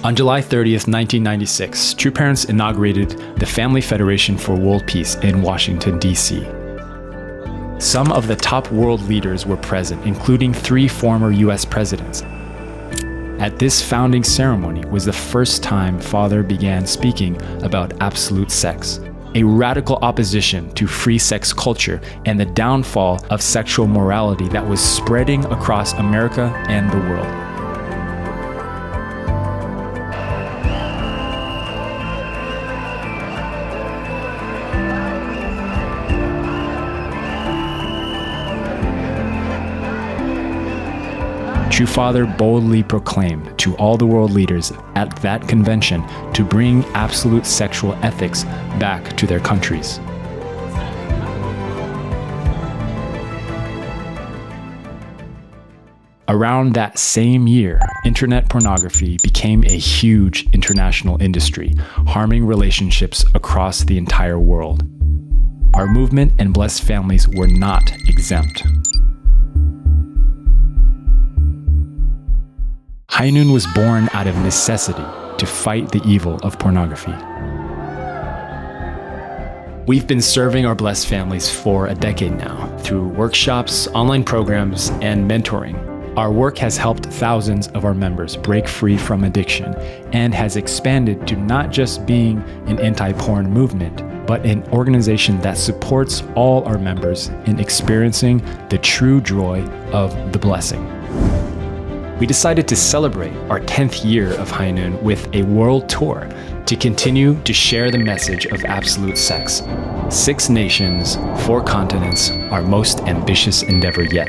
On July 30th, 1996, True Parents inaugurated the Family Federation for World Peace in Washington, D.C. Some of the top world leaders were present, including 3 former U.S. presidents. At this founding ceremony was the first time Father began speaking about absolute sex, a radical opposition to free sex culture and the downfall of sexual morality that was spreading across America and the world. True Father boldly proclaimed to all the world leaders at that convention to bring absolute sexual ethics back to their countries. Around that same year, internet pornography became a huge international industry, harming relationships across the entire world. Our movement and blessed families were not exempt. High Noon was born out of necessity to fight the evil of pornography. We've been serving our blessed families for a decade now through workshops, online programs, and mentoring. Our work has helped thousands of our members break free from addiction and has expanded to not just being an anti-porn movement, but an organization that supports all our members in experiencing the true joy of the blessing. We decided to celebrate our 10th year of High Noon with a world tour to continue to share the message of absolute sex. 6 nations, 4 continents, our most ambitious endeavor yet.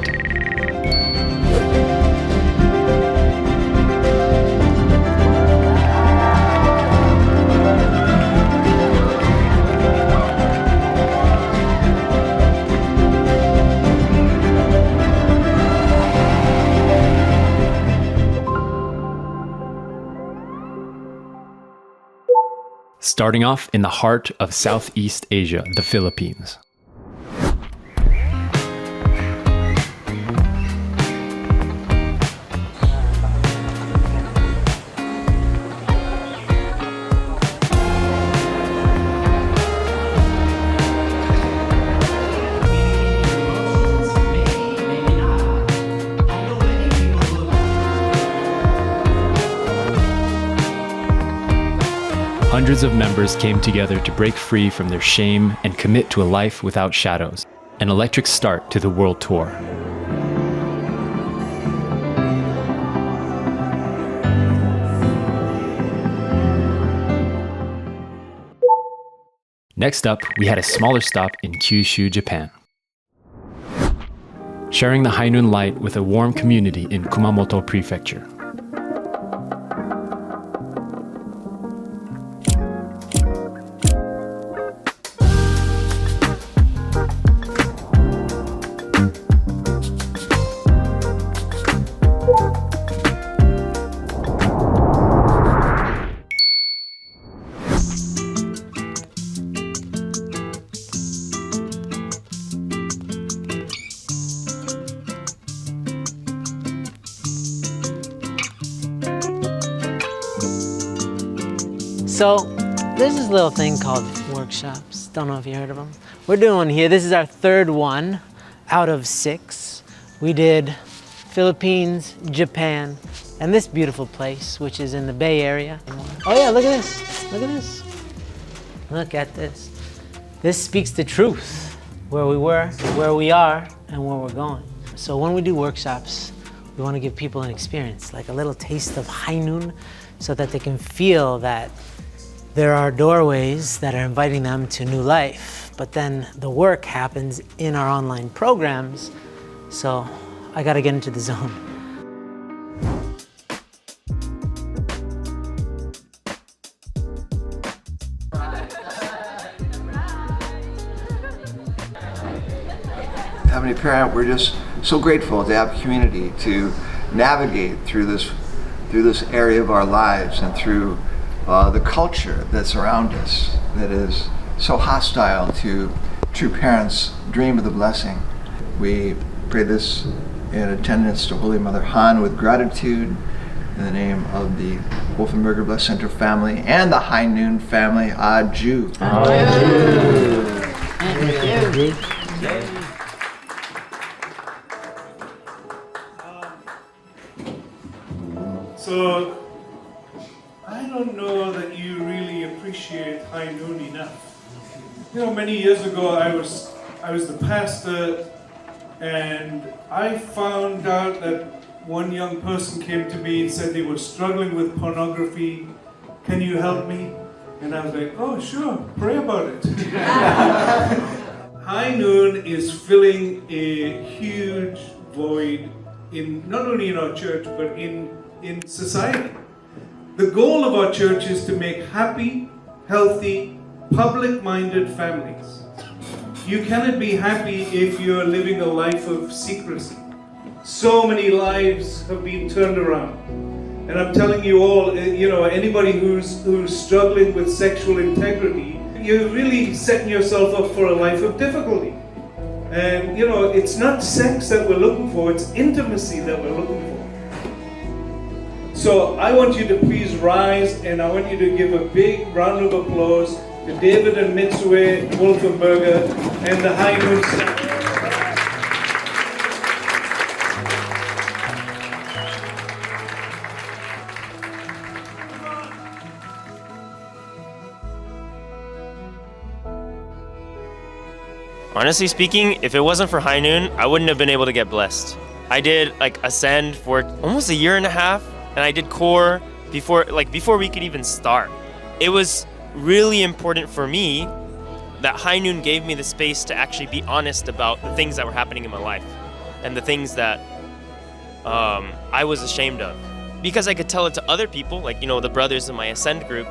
Starting off in the heart of Southeast Asia, the Philippines. Hundreds of members came together to break free from their shame and commit to a life without shadows, an electric start to the world tour. Next up, we had a smaller stop in Kyushu, Japan. Sharing the High Noon light with a warm community in Kumamoto Prefecture. So there's this little thing called workshops. Don't know if you heard of them. We're doing one here. This is our 3rd one out of 6. We did Philippines, Japan, and this beautiful place, which is in the Bay Area. Oh yeah, look at this. Look at this. Look at this. This speaks the truth, where we were, where we are, and where we're going. So when we do workshops, we want to give people an experience, like a little taste of High Noon, so that they can feel that there are doorways that are inviting them to new life, but then the work happens in our online programs, so I gotta get into the zone. Having a parent, we're just so grateful to have a community to navigate through this area of our lives and through the culture that's around us that is so hostile to true parents' dream of the blessing. We pray this in attendance to Holy Mother Han with gratitude in the name of the Wolfenberger Blessed Center family and the High Noon family, Aju. So, I don't know that you really appreciate High Noon enough. You know, many years ago I was the pastor, and I found out that one young person came to me and said they were struggling with pornography. Can you help me? And I was like, oh sure, pray about it. High Noon is filling a huge void in not only in our church but in society. The goal of our church is to make happy, healthy, public-minded families. You cannot be happy if you're living a life of secrecy. So many lives have been turned around. And I'm telling you all, you know, anybody who's struggling with sexual integrity, you're really setting yourself up for a life of difficulty. And, you know, it's not sex that we're looking for, it's intimacy that we're looking for. So I want you to please rise, and I want you to give a big round of applause to David and Mitsue Wolfenberger and the High Noon staff. Honestly speaking, if it wasn't for High Noon, I wouldn't have been able to get blessed. I did like Ascend for almost a year and a half, and I did Core before we could even start. It was really important for me that High Noon gave me the space to actually be honest about the things that were happening in my life and the things that I was ashamed of. Because I could tell it to other people, like, you know, the brothers in my Ascend group.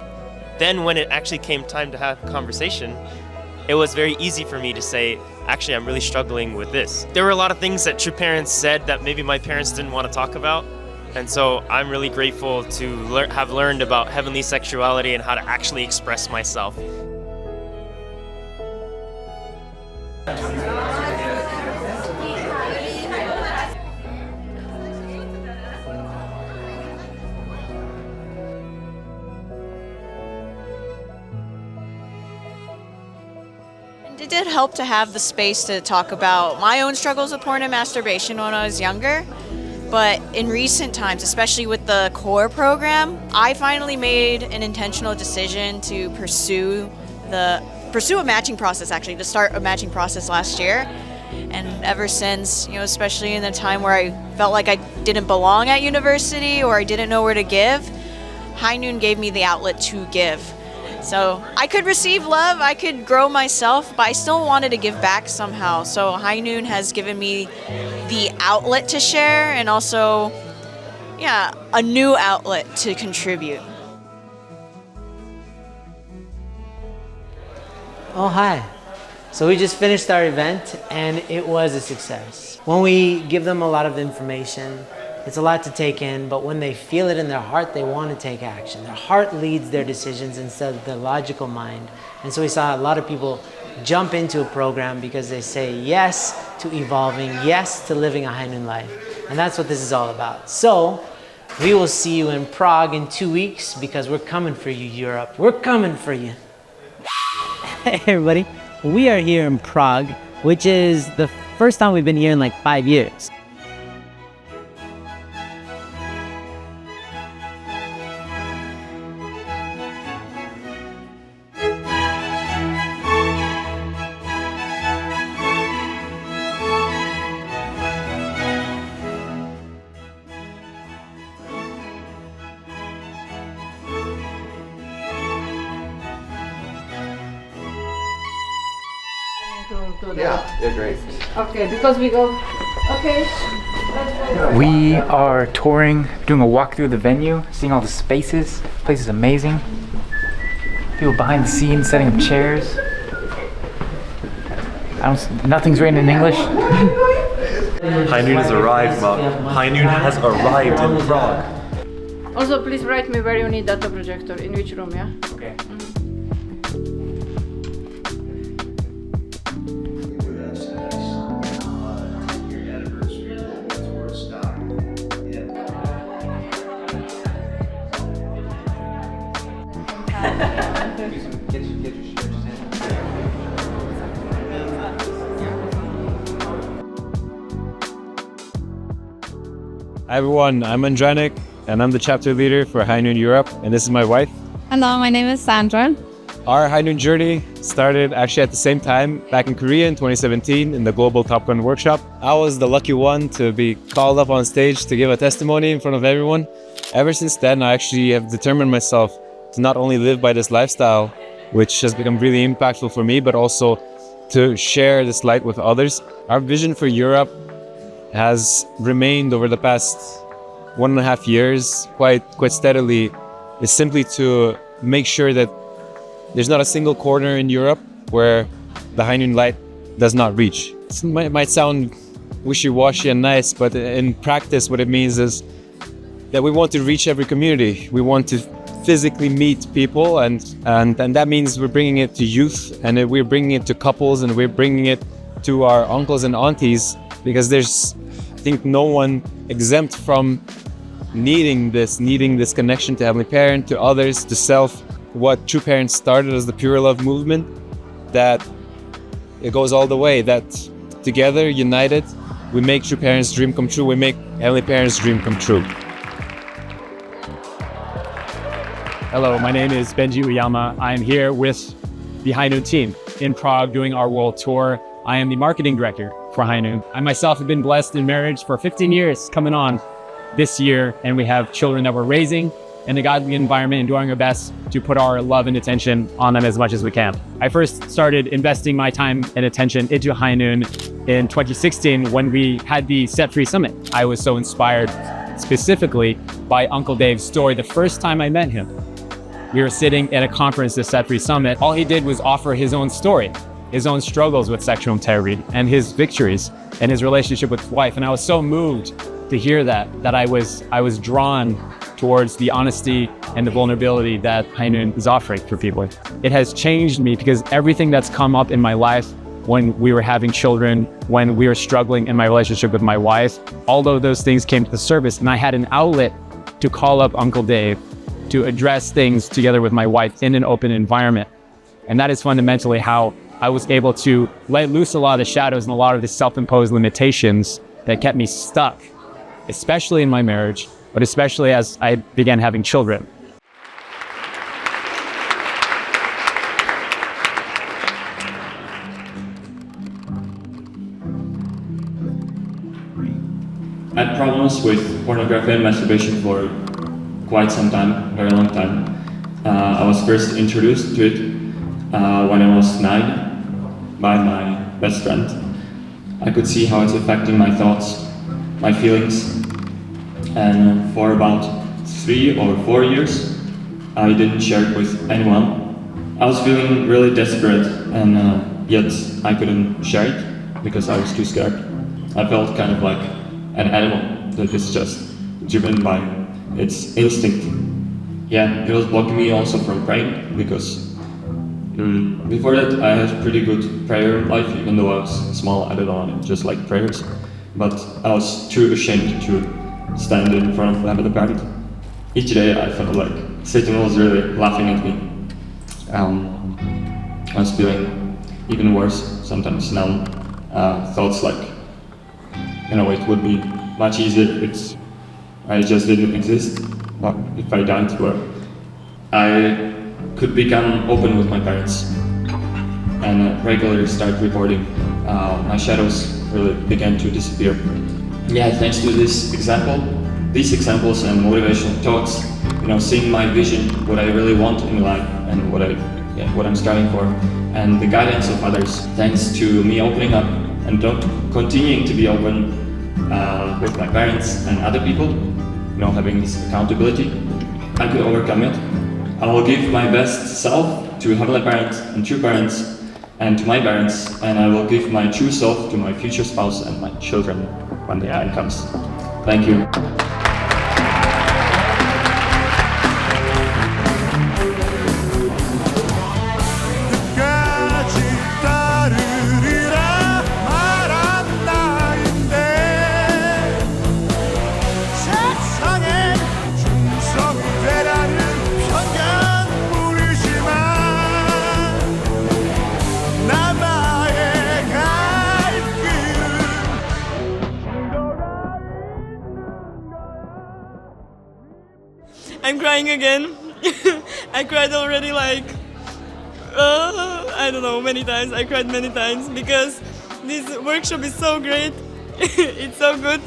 Then when it actually came time to have a conversation, it was very easy for me to say, actually, I'm really struggling with this. There were a lot of things that true parents said that maybe my parents didn't want to talk about. And so I'm really grateful to have learned about heavenly sexuality and how to actually express myself. It did help to have the space to talk about my own struggles with porn and masturbation when I was younger. But in recent times, especially with the core program, I finally made an intentional decision to pursue a matching process, actually, to start a matching process last year. And ever since, you know, especially in the time where I felt like I didn't belong at university or I didn't know where to give, High Noon gave me the outlet to give. So I could receive love, I could grow myself, but I still wanted to give back somehow. So High Noon has given me the outlet to share and also, yeah, a new outlet to contribute. Oh, hi. So we just finished our event and it was a success. When we give them a lot of information, it's a lot to take in, but when they feel it in their heart, they want to take action. Their heart leads their decisions instead of their logical mind. And so we saw a lot of people jump into a program because they say yes to evolving, yes to living a High Noon life. And that's what this is all about. So we will see you in Prague in 2 weeks because we're coming for you, Europe. We're coming for you. Hey everybody, we are here in Prague, which is the first time we've been here in like 5 years. Yeah, they're great. Okay, because we go. Okay, let's go. We are touring, doing a walk through the venue, seeing all the spaces. The place is amazing. People behind the scenes setting up chairs. Nothing's written in English. High Noon has arrived, Mark. High Noon has arrived in Prague. Also, please write me where you need data projector, in which room, yeah? Okay. Hi everyone, I'm Andranik and I'm the chapter leader for High Noon Europe, and this is my wife. Hello, my name is Sandra. Our High Noon journey started actually at the same time back in Korea in 2017 in the Global Top Gun workshop. I was the lucky one to be called up on stage to give a testimony in front of everyone. Ever since then, I actually have determined myself to not only live by this lifestyle, which has become really impactful for me, but also to share this light with others. Our vision for Europe has remained over the past 1.5 years quite steadily, is simply to make sure that there's not a single corner in Europe where the High Noon light does not reach. It might sound wishy-washy and nice, but in practice what it means is that we want to reach every community. We want to physically meet people, and that means we're bringing it to youth, and we're bringing it to couples, and we're bringing it to our uncles and aunties, because there's, I think, no one exempt from needing this connection to Heavenly Parent, to others, to self. What True Parents started as the Pure Love movement, that it goes all the way, that together, united, we make True Parents' dream come true, we make Heavenly Parents' dream come true. Hello, my name is Benji Uyama. I am here with the High Noon team in Prague doing our world tour. I am the marketing director for High Noon. I myself have been blessed in marriage for 15 years coming on this year, and we have children that we're raising in a godly environment and doing our best to put our love and attention on them as much as we can. I first started investing my time and attention into High Noon in 2016 when we had the Set Free Summit. I was so inspired specifically by Uncle Dave's story the first time I met him. We were sitting at a conference, the Set Free Summit. All he did was offer his own story, his own struggles with sexual integrity and his victories and his relationship with his wife. And I was so moved to hear that I was drawn towards the honesty and the vulnerability that High Noon is offering for people. It has changed me because everything that's come up in my life when we were having children, when we were struggling in my relationship with my wife, all of those things came to the surface, and I had an outlet to call up Uncle Dave to address things together with my wife in an open environment. And that is fundamentally how I was able to let loose a lot of the shadows and a lot of the self-imposed limitations that kept me stuck, especially in my marriage, but especially as I began having children. I had problems with pornography and masturbation for quite some time, very long time. I was first introduced to it when I was 9 by my best friend. I could see how it's affecting my thoughts, my feelings, and for about 3 or 4 years I didn't share it with anyone. I was feeling really desperate, and yet I couldn't share it because I was too scared. I felt kind of like an animal that is just driven by its instinct. Yeah, it was blocking me also from praying, because before that I had pretty good prayer life, even though I was small. I don't know, just like prayers, but I was too ashamed to stand in front of Heavenly Parent. Each day I felt like Satan was really laughing at me. I was feeling even worse sometimes now. Thoughts like, it would be much easier if I just didn't exist, but if I died, well, I could become open with my parents and regularly start reporting. My shadows really began to disappear. Yeah, thanks to these examples and motivational talks, seeing my vision, what I really want in life, and what I'm striving for, and the guidance of others. Thanks to me opening up and continuing to be open with my parents and other people, having this accountability, I could overcome it. I will give my best self to Heavenly Parents and True Parents and to my parents, and I will give my true self to my future spouse and my children when the time comes. Thank you. I'm crying again. I cried already like, I don't know, many times. I cried many times because this workshop is so great. It's so good.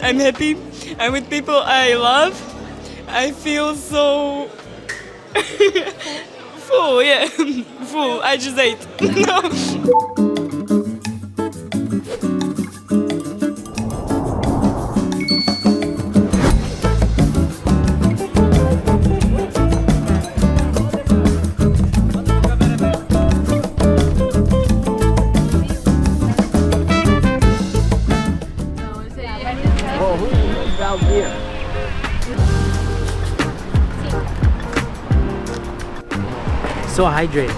I'm happy. I'm with people I love. I feel so full, yeah, full. I just ate. So hydrated.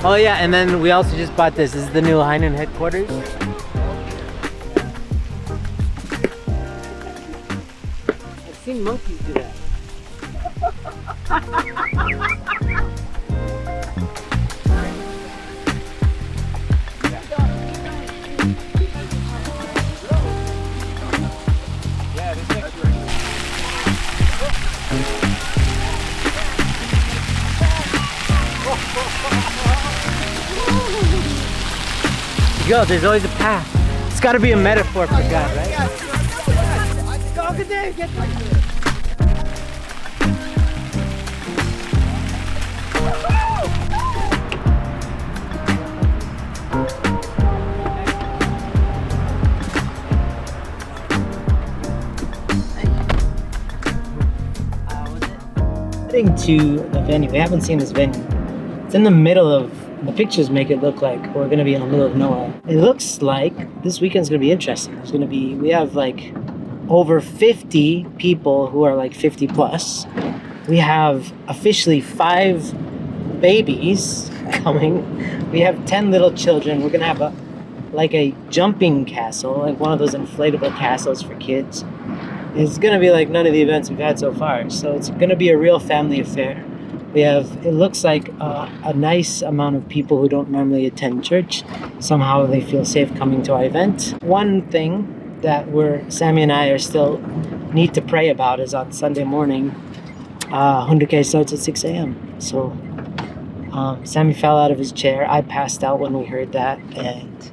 Oh yeah, and then we also just bought this. This is the new Hainun headquarters. I've seen monkeys do that. Yo, there's always a path. It's gotta be a metaphor for God, right? Heading to the venue. We haven't seen this venue. It's in the middle of, the pictures make it look like we're gonna be in the middle of nowhere. It looks like this weekend's gonna be interesting. There's gonna be, we have like over 50 people who are like 50 plus. We have officially 5 babies coming. We have 10 little children. We're gonna have a jumping castle, like one of those inflatable castles for kids. It's gonna be like none of the events we've had so far. So it's gonna be a real family affair. We have, it looks like a nice amount of people who don't normally attend church. Somehow they feel safe coming to our event. One thing that Sammy and I are still need to pray about is on Sunday morning, Hunduke starts at 6 a.m. So Sammy fell out of his chair. I passed out when we heard that, and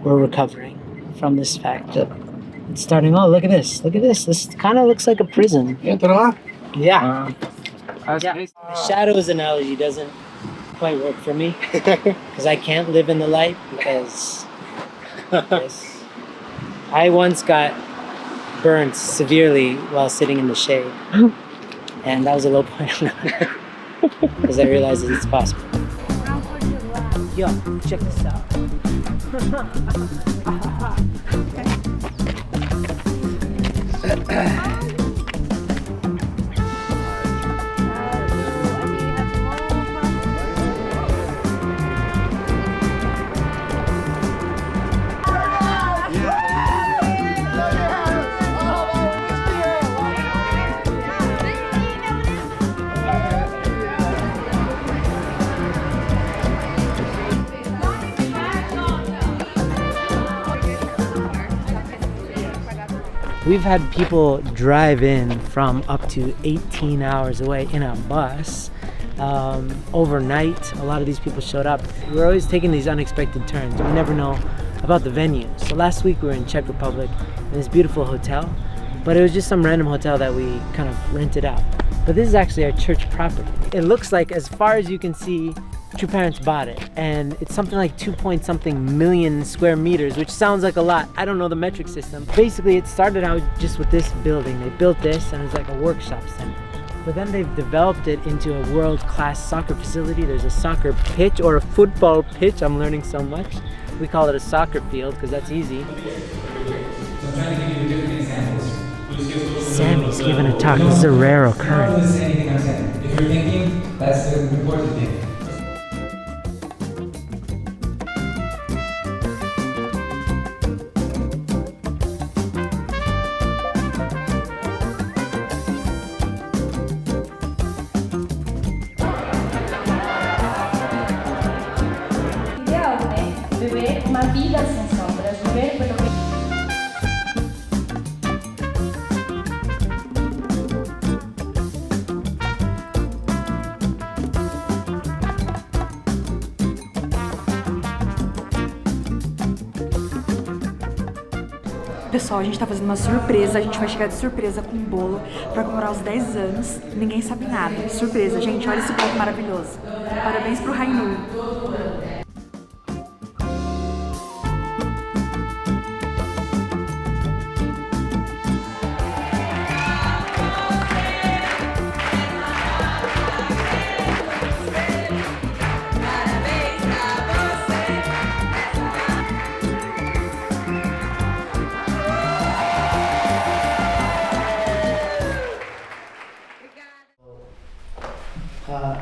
we're recovering from this fact that it's starting. Oh, look at this. Look at this. This kind of looks like a prison. Yeah. Yeah. The shadows analogy doesn't quite work for me because I can't live in the light because I once got burned severely while sitting in the shade, and that was a low point because I realized that it's possible. Yo, check this out. We've had people drive in from up to 18 hours away in a bus. Overnight, a lot of these people showed up. We're always taking these unexpected turns. We never know about the venue. So last week we were in Czech Republic in this beautiful hotel, but it was just some random hotel that we kind of rented out. But this is actually our church property. It looks like, as far as you can see, True Parents bought it, and it's something like 2-point-something million square meters, which sounds like a lot. I don't know the metric system. Basically, it started out just with this building. They built this, and it was like a workshop center. But then they've developed it into a world-class soccer facility. There's a soccer pitch, or a football pitch. I'm learning so much. We call it a soccer field, because that's easy. Sammy's giving a talk. This is a rare occurrence. If you're thinking, that's the important thing. Beber una vida sin sombras, beber pero Pessoal, a gente tá fazendo uma surpresa, a gente vai chegar de surpresa com um bolo pra comemorar os 10 anos. Ninguém sabe nada. Surpresa, gente, olha esse bolo maravilhoso. Parabéns pro High Noon.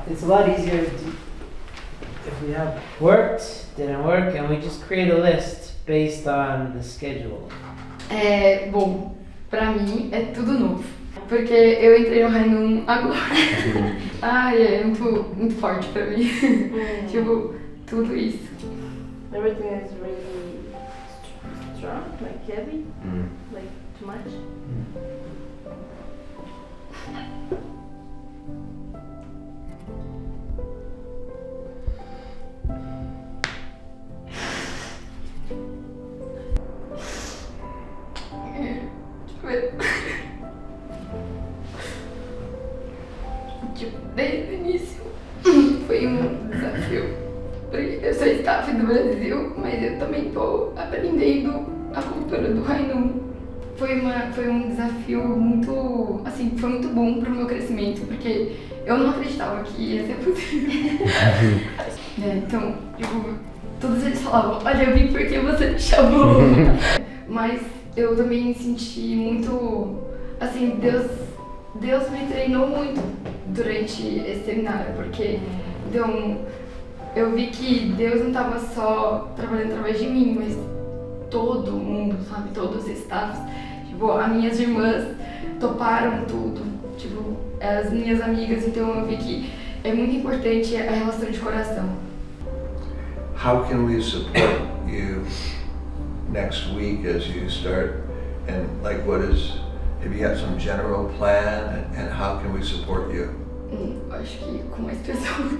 It's a lot easier if we have worked, didn't work, and we just create a list based on the schedule. Bom, pra mim é tudo novo, porque eu entrei no High Noon agora. É muito forte pra mim. Tipo, tudo isso. Everything is really strong, like heavy, like too much. Tipo, desde o início foi desafio. Porque eu sou staff do Brasil, mas eu também tô aprendendo a cultura do High Noon. Foi um desafio muito, assim, foi muito bom pro meu crescimento, porque eu não acreditava que ia ser possível. Então, tipo, todos eles falavam, olha, eu vim porque você me chamou. Mas eu também senti muito, assim, Deus me treinou muito durante esse seminário, porque então, eu vi que Deus não estava só trabalhando através de mim, mas todo mundo, sabe, todos os staffs. Tipo, as minhas irmãs toparam tudo, tipo, as minhas amigas, então eu vi que é muito importante a relação de coração. How can we support you next week as you start, and like have you got some general plan, and how can we support you? Acho que com mais pessoas.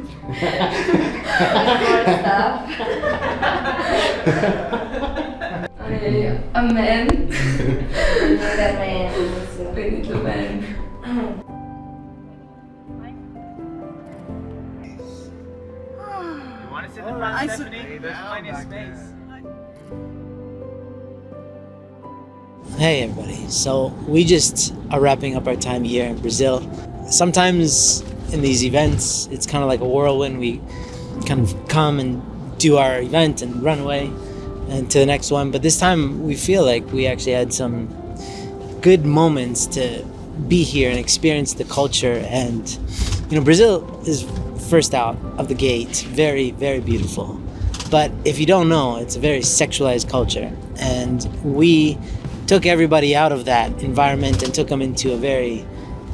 Amen. Amen. You want to sit in the front, Stephanie? There's plenty of space. Hey everybody, so we just are wrapping up our time here in Brazil. Sometimes in these events, it's kind of like a whirlwind. We kind of come and do our event and run away and to the next one. But this time we feel like we actually had some good moments to be here and experience the culture. And, you know, Brazil is first out of the gate, very, very beautiful. But if you don't know, it's a very sexualized culture. And we took everybody out of that environment and took them into a very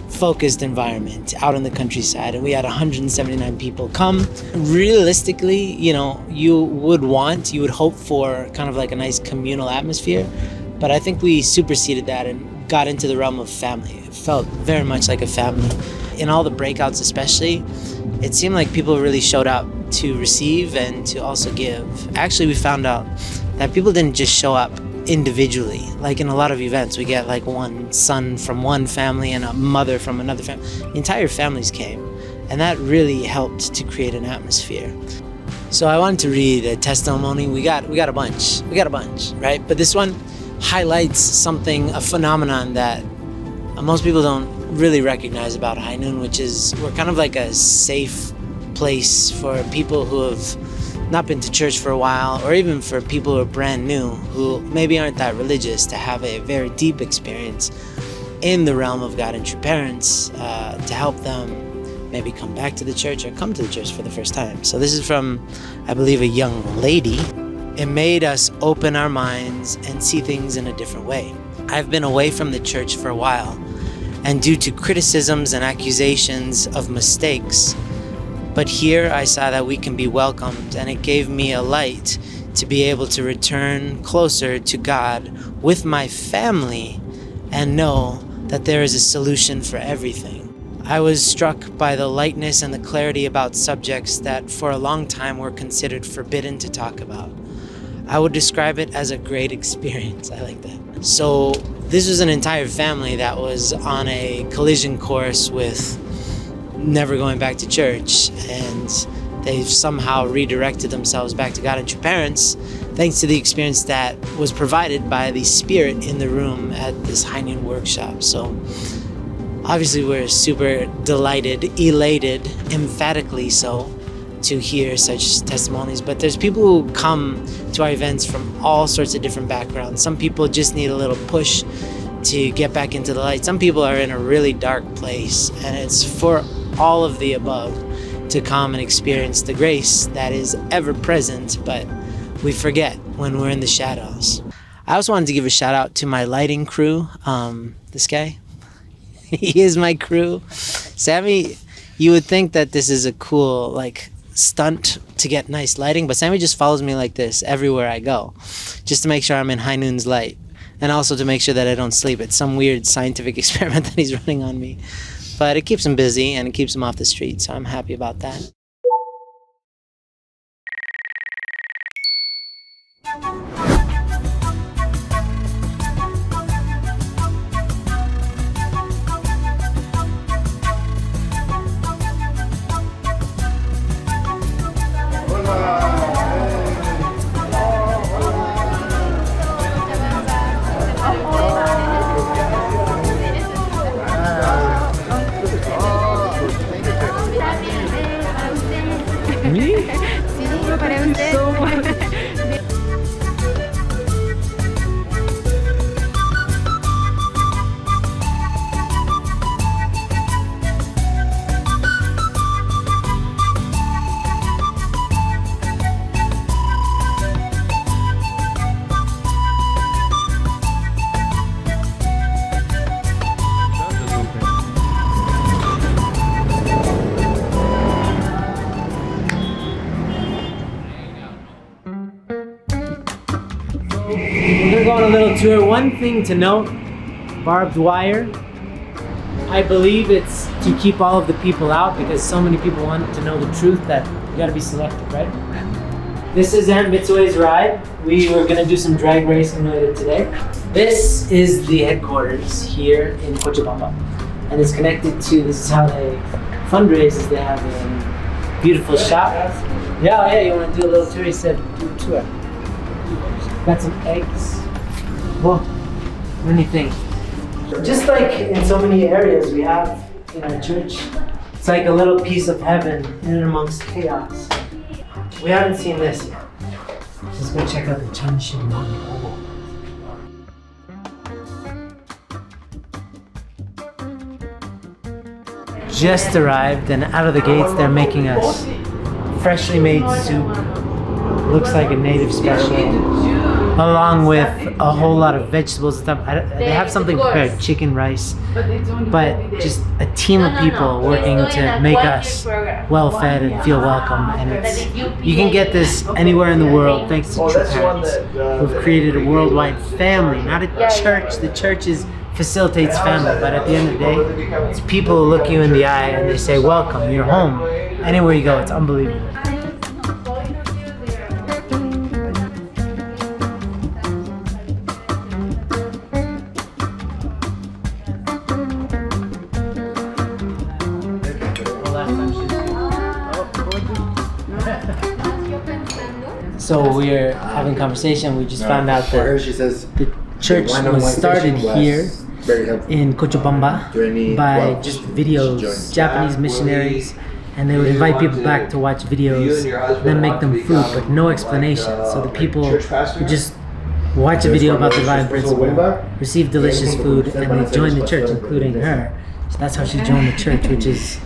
focused environment out in the countryside, and we had 179 people come. Realistically, you know, you would hope for kind of like a nice communal atmosphere, but I think we superseded that and got into the realm of family. It felt very much like a family. In all the breakouts especially, it seemed like people really showed up to receive and to also give. Actually, we found out that people didn't just show up individually. Like in a lot of events, we get like one son from one family and a mother from another family. Entire families came, and that really helped to create an atmosphere. So I wanted to read a testimony. We got a bunch, right? But this one highlights a phenomenon that most people don't really recognize about High Noon, which is we're kind of like a safe place for people who have not been to church for a while, or even for people who are brand new, who maybe aren't that religious, to have a very deep experience in the realm of God and true parents, to help them maybe come back to the church or come to the church for the first time. So this is from, I believe, a young lady. It made us open our minds and see things in a different way. I've been away from the church for a while, and due to criticisms and accusations of mistakes, but here I saw that we can be welcomed, and it gave me a light to be able to return closer to God with my family and know that there is a solution for everything. I was struck by the lightness and the clarity about subjects that for a long time were considered forbidden to talk about. I would describe it as a great experience. I like that. So this was an entire family that was on a collision course with never going back to church, and they've somehow redirected themselves back to God and true parents thanks to the experience that was provided by the spirit in the room at this High Noon workshop. So obviously we're super delighted, elated, emphatically so, to hear such testimonies. But there's people who come to our events from all sorts of different backgrounds. Some people just need a little push to get back into the light. Some people are in a really dark place, and it's for all of the above to come and experience the grace that is ever present, but we forget when we're in the shadows. I also wanted to give a shout out to my lighting crew. This guy, he is my crew. Sammy, you would think that this is a cool like stunt to get nice lighting, but Sammy just follows me like this everywhere I go, just to make sure I'm in High Noon's light, and also to make sure that I don't sleep. It's some weird scientific experiment that he's running on me. But it keeps him busy and it keeps him off the street, so I'm happy about that. We're going on a little tour. One thing to note, barbed wire. I believe it's to keep all of the people out because so many people want to know the truth that you gotta be selective, right? This is Aunt Mitsue's ride. We were gonna do some drag racing later today. This is the headquarters here in Cochabamba. And it's connected to, this is how they fundraise, is they have a beautiful shop. Yeah, you wanna do a little tour? He said, do a tour. Got some eggs. Whoa, what do you think? Just like in so many areas we have in our church, it's like a little piece of heaven in and amongst chaos. We haven't seen this yet. Let's go check out the Chanshin Mountain. Just arrived, and out of the gates they're making us freshly made soup. Looks like a native special, along with a whole lot of vegetables and stuff. They have something prepared, chicken, rice, but just a team of people working to make us well-fed and feel welcome. And it's, you can get this anywhere in the world thanks to true parents who've created a worldwide family, not a church. The church facilitates family, but at the end of the day, it's people who look you in the eye and they say, welcome, you're home. Anywhere you go, it's unbelievable. So we're having conversation. We just found out that the church was started here in Cochabamba by just videos, Japanese missionaries, and they would invite people back to watch videos, then make them food, but no explanation. So the people would just watch a video about the divine principle, receive delicious food, and they join the church, including her. So that's how she joined the church, which is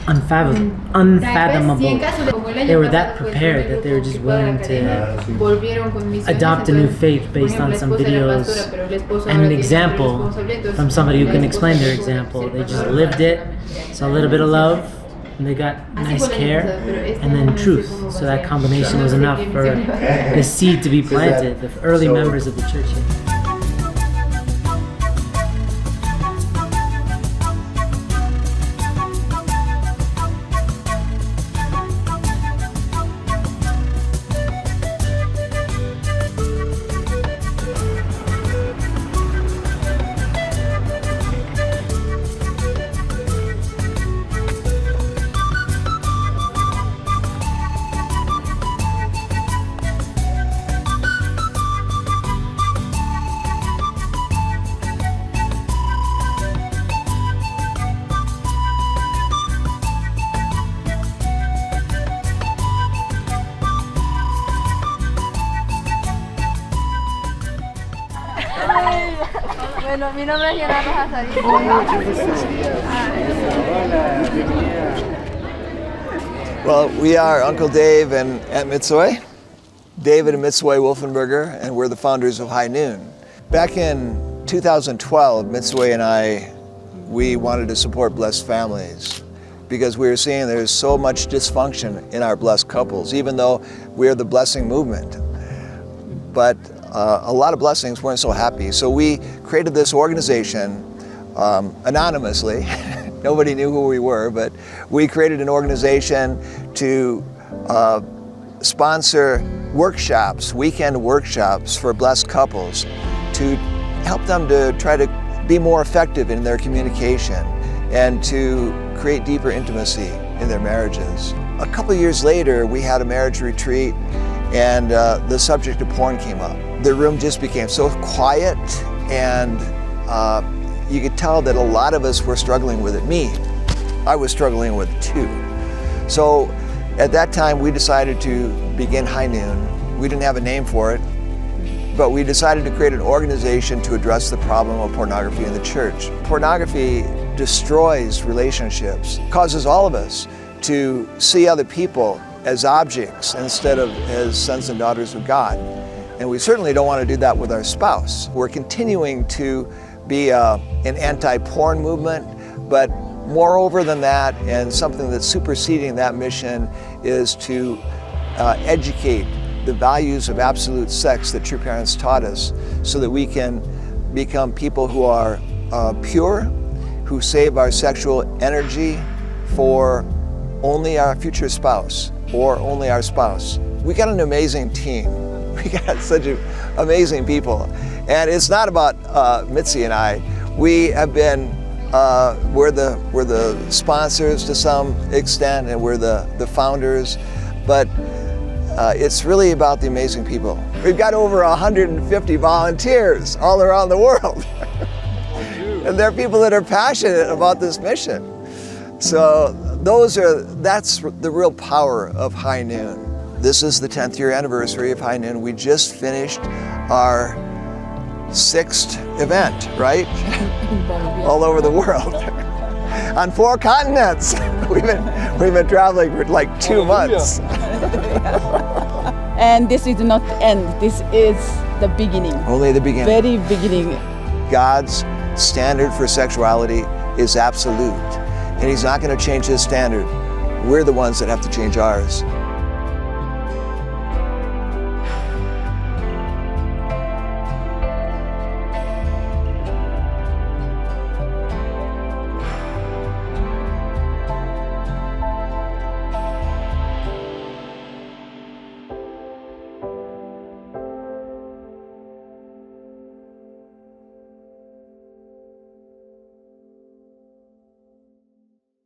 unfathomable. They were that prepared that they were just willing to adopt a new faith based on some videos and an example from somebody who can explain their example. They just lived it, so a little bit of love, and they got nice care, and then truth. So that combination was enough for the seed to be planted, the early members of the church here. Bueno, mi nombre es Yolanda Hazarí. Well, we are Uncle Dave and Aunt Mitsue, David and Mitsue Wolfenberger, and we're the founders of High Noon. Back in 2012, Mitsue and we wanted to support blessed families because we were seeing there's so much dysfunction in our blessed couples, even though we're the blessing movement. But a lot of blessings weren't so happy. So we created this organization anonymously. Nobody knew who we were, but we created an organization to sponsor workshops, weekend workshops for blessed couples to help them to try to be more effective in their communication and to create deeper intimacy in their marriages. A couple years later, we had a marriage retreat and the subject of porn came up. The room just became so quiet and you could tell that a lot of us were struggling with it. I was struggling with it too. So at that time we decided to begin High Noon. We didn't have a name for it, but we decided to create an organization to address the problem of pornography in the church. Pornography destroys relationships, causes all of us to see other people as objects instead of as sons and daughters of God. And we certainly don't want to do that with our spouse. We're continuing to be an anti-porn movement, but moreover than that, and something that's superseding that mission, is to educate the values of absolute sex that true parents taught us so that we can become people who are pure, who save our sexual energy for only our future spouse or only our spouse. We got an amazing team. We got such amazing people. And it's not about Mitzi and I. We have been, we're the sponsors to some extent, and we're the founders, but it's really about the amazing people. We've got over 150 volunteers all around the world. And they're people that are passionate about this mission. So that's the real power of High Noon. This is the 10th year anniversary of High Noon. We just finished our 6th event, right? All over the world. On 4 continents. We've been traveling for like 2 months. And this is not the end. This is the beginning. Only the beginning. Very beginning. God's standard for sexuality is absolute. And He's not going to change His standard. We're the ones that have to change ours.